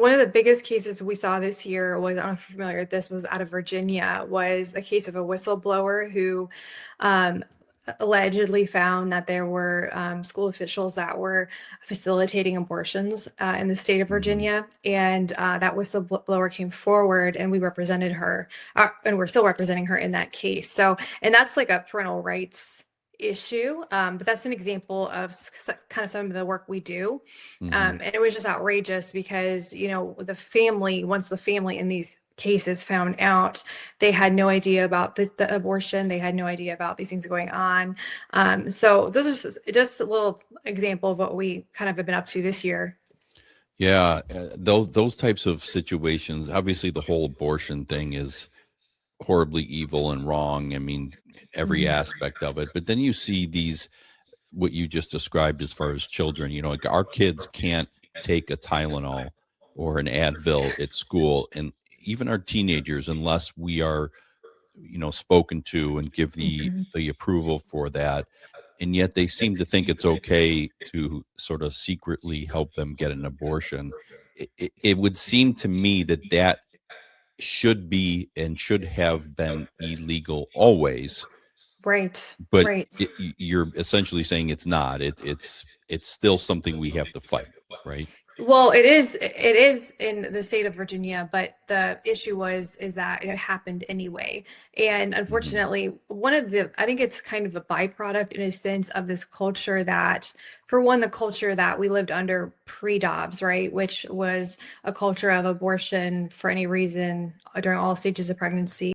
One of the biggest cases we saw this year was, I don't know if you're familiar with this, was out of Virginia, was a case of a whistleblower who um, allegedly found that there were school officials that were facilitating abortions in the state of Hmm. Virginia. And that whistleblower came forward and we represented her, and we're still representing her in that case. So, and that's like a parental rights issue, but that's an example of kind of some of the work we do. Hmm. And it was just outrageous because, the family, once the family in these cases found out, they had no idea about the abortion. They had no idea about these things going on. So those are just a little example of what we kind of have been up to this year. Yeah, those types of situations. Obviously, the whole abortion thing is horribly evil and wrong. I mean, every Mhm. aspect of it. But then you see these, what you just described as far as children. Like our kids can't take a Tylenol or an Advil at school, and even our teenagers, unless we are, spoken to and give Mhm. the approval for that. And yet they seem to think it's okay to sort of secretly help them get an abortion. It would seem to me that that should be and should have been illegal always, Right, but right. you're essentially saying it's not. It's still something we have to fight, right? Well, it is in the state of Virginia, but the issue is that it happened anyway. And Hmm. unfortunately, I think it's kind of a byproduct in a sense of this culture that, for one, the culture that we lived under pre-Dobbs, right, which was a culture of abortion for any reason during all stages of pregnancy.